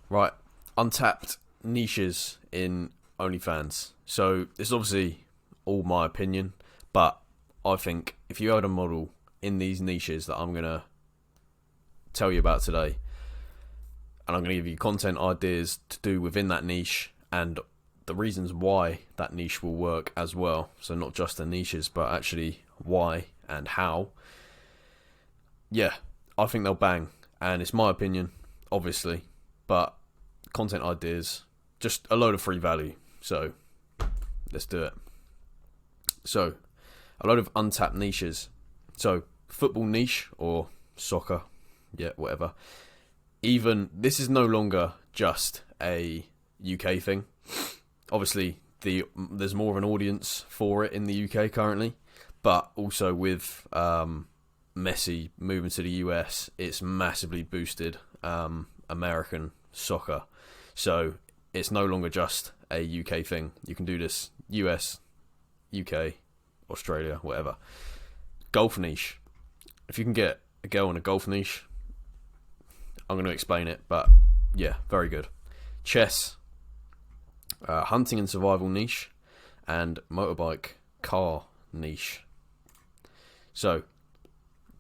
Right, untapped niches in OnlyFans. So it's obviously all my opinion, but I think if you had a model in these niches that I'm gonna tell you about today, and I'm gonna give you content ideas to do within that niche and the reasons why that niche will work as well. So not just the niches, but actually why and how. Yeah, I think they'll bang, and it's my opinion, obviously, but content ideas, just a load of free value. So let's do it. So a load of untapped niches. So football niche or soccer, yeah, whatever. Even this is no longer just a UK thing. Obviously, there's more of an audience for it in the UK currently, but also with Messi moving to the US, it's massively boosted American soccer. So it's no longer just a UK thing. You can do this US, UK, Australia, whatever. Golf niche. If you can get a girl in a golf niche, I'm going to explain it, but yeah, very good. Chess, hunting and survival niche, and motorbike car niche. So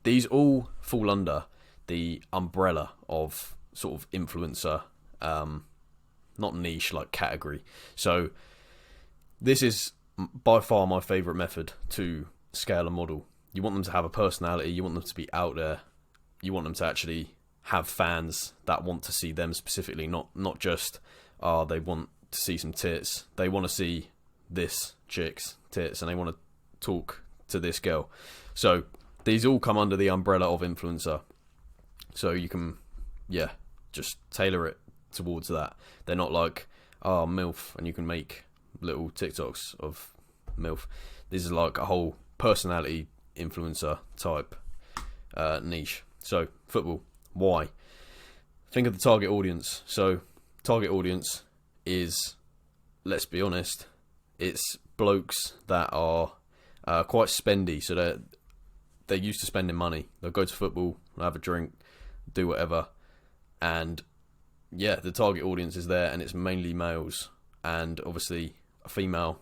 these all fall under the umbrella of sort of influencer, not niche, like category. So this is by far my favourite method to scale a model. You want them to have a personality, you want them to be out there, you want them to actually have fans that want to see them specifically, not just they want to see some tits. They want to see this chick's tits and they want to talk to this girl. So these all come under the umbrella of influencer. So you can, yeah, just tailor it towards that. They're not like, MILF, and you can make little TikToks of MILF. This is like a whole personality influencer type niche. So football. Why? Think of the target audience. So target audience is, let's be honest, it's blokes that are quite spendy. So they're used to spending money. They'll go to football, have a drink, do whatever, and yeah, the target audience is there, and it's mainly males. And obviously, a female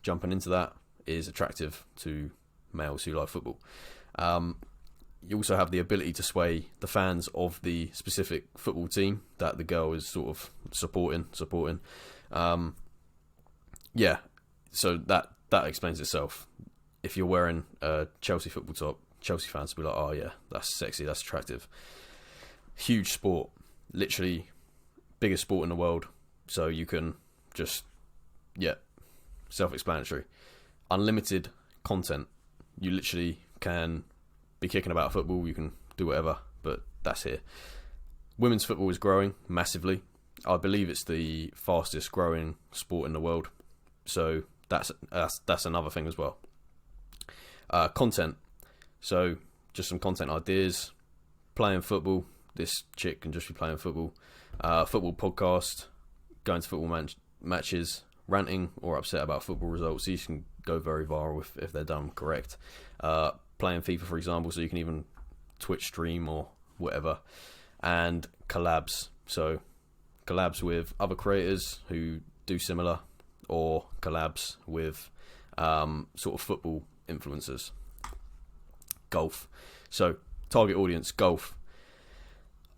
jumping into that is attractive to males who like football. You also have the ability to sway the fans of the specific football team that the girl is sort of supporting. Yeah, so that explains itself. If you're wearing a Chelsea football top, Chelsea fans will be like, oh yeah, that's sexy, that's attractive. Huge sport, literally biggest sport in the world. So you can just, yeah, self-explanatory. Unlimited content. You literally can be kicking about football, you can do whatever, but that's here. Women's football is growing massively. I believe it's the fastest growing sport in the world. So that's another thing as well. Content. So just some content ideas. Playing football. This chick can just be playing football. Football podcast. Going to football matches. Ranting or upset about football results. These can go very viral if they're done correct. Playing FIFA, for example, so you can even Twitch stream or whatever. And collabs. So collabs with other creators who do similar, or collabs with sort of football influencers. Golf. So target audience, golf.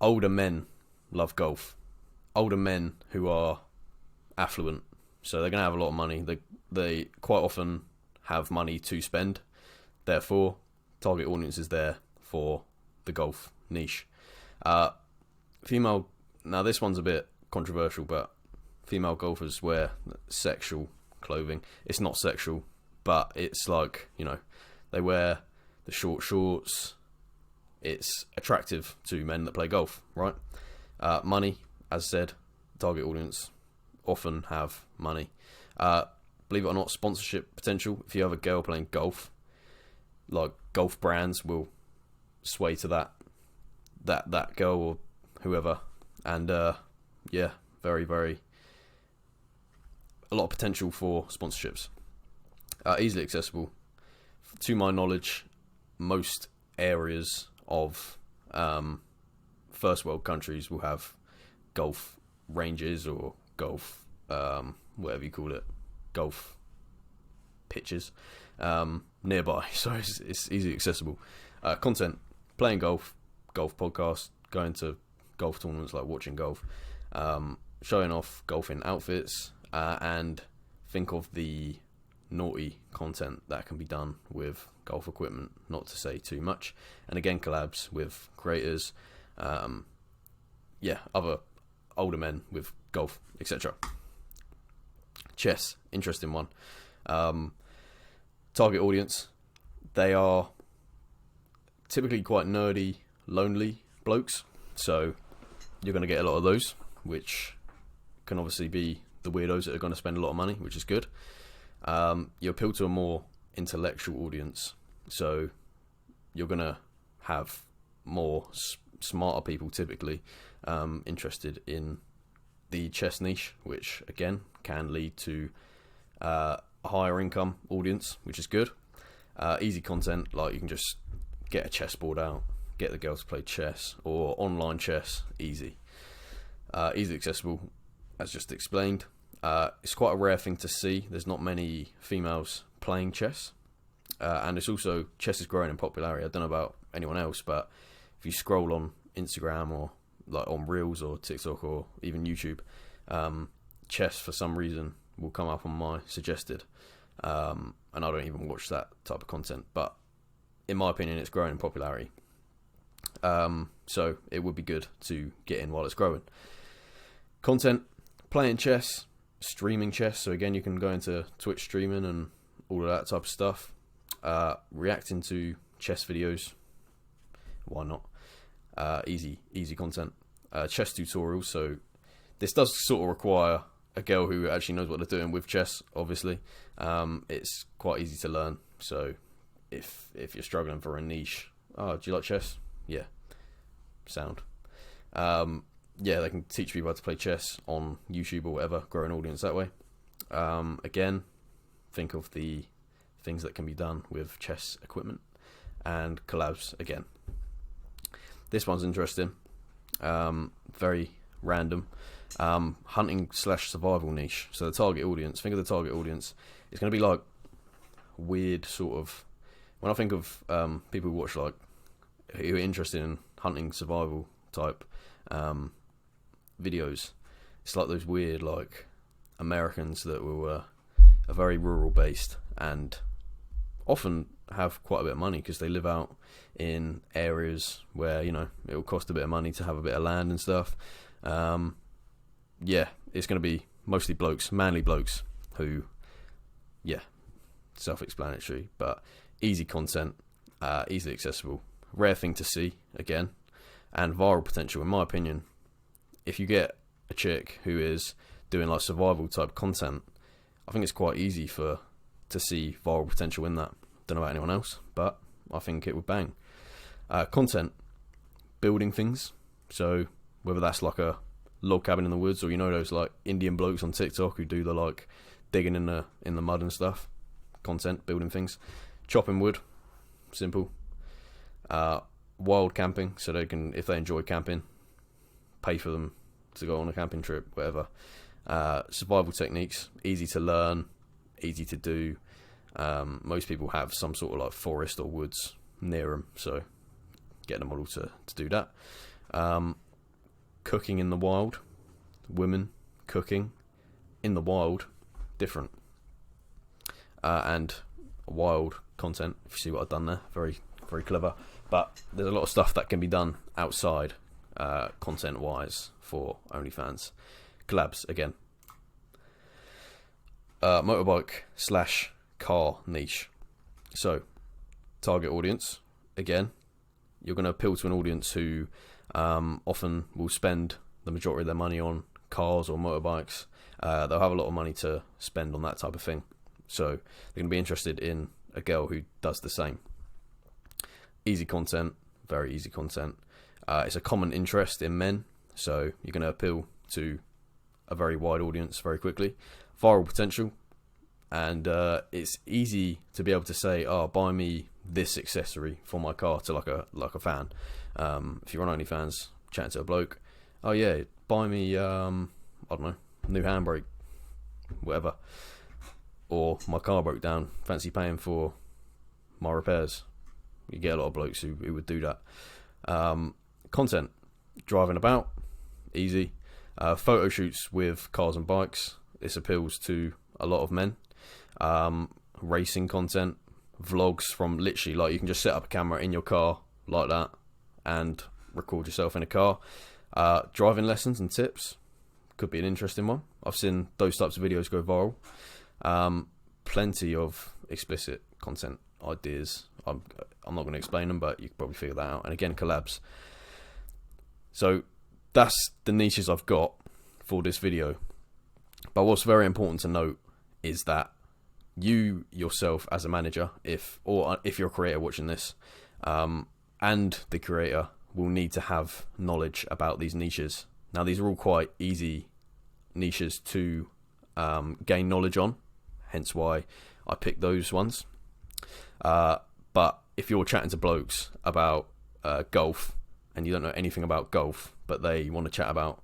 Older men love golf. Older men who are affluent. So they're going to have a lot of money. They quite often have money to spend. Therefore, target audience is there for the golf niche. Female, now this one's a bit controversial, but female golfers wear sexual clothing. It's not sexual, but it's like, they wear the short shorts. It's attractive to men that play golf, right? Money, as said, target audience often have money. Believe it or not, sponsorship potential. If you have a girl playing golf, like golf brands will sway to that girl or whoever, and yeah, very, very a lot of potential for sponsorships. Easily accessible. To my knowledge, most areas of first world countries will have golf ranges or golf, whatever you call it, golf pitches nearby, so it's easily accessible. Content: playing golf podcasts, going to golf tournaments, like watching golf, showing off golfing outfits, and think of the naughty content that can be done with golf equipment, not to say too much. And again, collabs with creators, other older men with golf, etc. Chess, interesting one. Target audience: they are typically quite nerdy, lonely blokes, so you're going to get a lot of those, which can obviously be the weirdos that are going to spend a lot of money, which is good. You appeal to a more intellectual audience, so you're going to have more smarter people typically interested in the chess niche, which again can lead to a higher income audience, which is good. Easy content, like you can just get a chessboard out, get the girls to play chess, or online chess, easy. Easily accessible, as just explained. It's quite a rare thing to see. There's not many females playing chess, and it's also, chess is growing in popularity. I don't know about anyone else, but if you scroll on Instagram or like on Reels or TikTok or even YouTube, chess for some reason will come up on my suggested, and I don't even watch that type of content, but in my opinion it's growing in popularity, so it would be good to get in while it's growing. Content: playing chess, streaming chess, so again you can go into Twitch streaming and all of that type of stuff. Reacting to chess videos, why not? Easy content. Chess tutorials, so this does sort of require a girl who actually knows what they're doing with chess, obviously. It's quite easy to learn, so if you're struggling for a niche, do you like chess? Yeah, sound. They can teach people how to play chess on YouTube or whatever, grow an audience that way. Again, think of the things that can be done with chess equipment. And collabs again. This one's interesting. Very random. Hunting / survival niche. So the target audience, think of the target audience, it's going to be like weird sort of, when I think of people who watch, like, who are interested in hunting survival type videos, it's like those weird, like, Americans that are very rural based and often have quite a bit of money because they live out in areas where, you know, it will cost a bit of money to have a bit of land and stuff. It's going to be mostly blokes, manly blokes who, self-explanatory, but easy content, easily accessible, rare thing to see again, and viral potential. In my opinion, if you get a chick who is doing like survival type content, I think it's quite easy to see viral potential in that. Don't know about anyone else, but I think it would bang. Content: building things, so whether that's like a log cabin in the woods, or, you know, those like Indian blokes on TikTok who do the like digging in the mud and stuff. Content: building things. Chopping wood, simple. Wild camping, so they can, if they enjoy camping, pay for them to go on a camping trip, whatever. Survival techniques, easy to learn, easy to do. Most people have some sort of like forest or woods near them, so getting a model to do that. Cooking in the wild, women cooking in the wild, different. And wild content, if you see what I've done there, very, very clever. But there's a lot of stuff that can be done outside, content wise, for OnlyFans. Collabs again. Motorbike / car niche. So, target audience, again, you're going to appeal to an audience who often will spend the majority of their money on cars or motorbikes. They'll have a lot of money to spend on that type of thing, so they're going to be interested in a girl who does the same. Easy content, very easy content. It's a common interest in men, so you're going to appeal to a very wide audience very quickly. Viral potential, and it's easy to be able to say, buy me this accessory for my car, to like a fan. If you're on OnlyFans chatting to a bloke, buy me I don't know, new handbrake, whatever. Or my car broke down, fancy paying for my repairs. You get a lot of blokes who would do that. Content, driving about, easy. Photo shoots with cars and bikes. This appeals to a lot of men. Racing content, vlogs from literally, like, you can just set up a camera in your car like that and record yourself in a car. Driving lessons and tips could be an interesting one. I've seen those types of videos go viral. Plenty of explicit content ideas. I'm not going to explain them, but you can probably figure that out. And again, collabs. So that's the niches I've got for this video. But what's very important to note is that you yourself as a manager, if you're a creator watching this, and the creator will need to have knowledge about these niches. Now, these are all quite easy niches to gain knowledge on, hence why I picked those ones. But if you're chatting to blokes about golf and you don't know anything about golf, but they want to chat about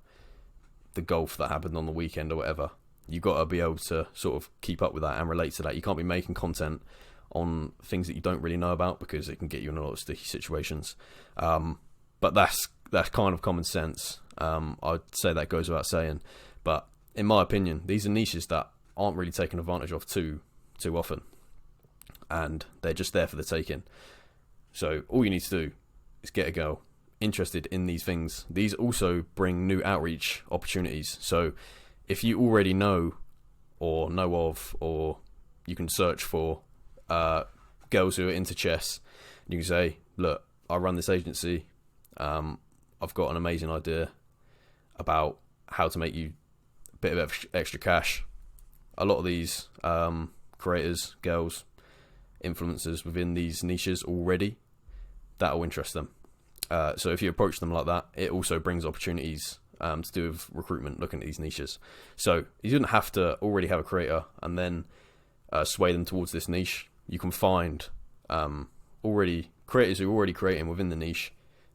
the golf that happened on the weekend or whatever, you've got to be able to sort of keep up with that and relate to that. You can't be making content on things that you don't really know about, because it can get you in a lot of sticky situations. But that's kind of common sense. I'd say that goes without saying. But in my opinion, these are niches that aren't really taken advantage of too often, and they're just there for the taking. So all you need to do is get a girl interested in these things. These also bring new outreach opportunities. So if you already know of, or you can search for girls who are into chess, you can say, look, I run this agency, I've got an amazing idea about how to make you a bit of extra cash. A lot of these creators, girls, influencers within these niches already, that'll interest them. So if you approach them like that, it also brings opportunities to do with recruitment, looking at these niches. So you don't have to already have a creator and then sway them towards this niche. You can find already creators who are already creating within the niche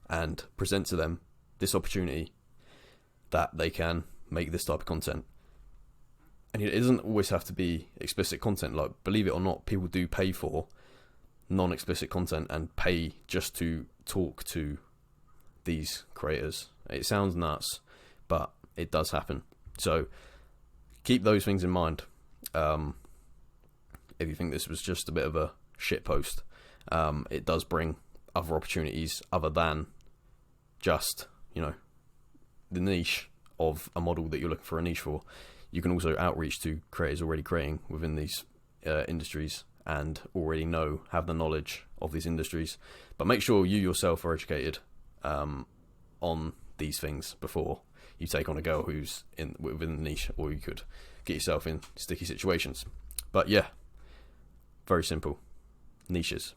and present to them this opportunity that they can make this type of content. And it doesn't always have to be explicit content. Like, believe it or not, people do pay for non-explicit content and pay just to talk to these creators. It sounds nuts, but it does happen. So keep those things in mind. If you think this was just a bit of a shit post, it does bring other opportunities other than just, the niche of a model that you're looking for a niche for. You can also outreach to creators already creating within these industries and already have the knowledge of these industries. But make sure you yourself are educated on these things before you take on a girl who's within the niche, or you could get yourself in sticky situations. But yeah, very simple. Niches.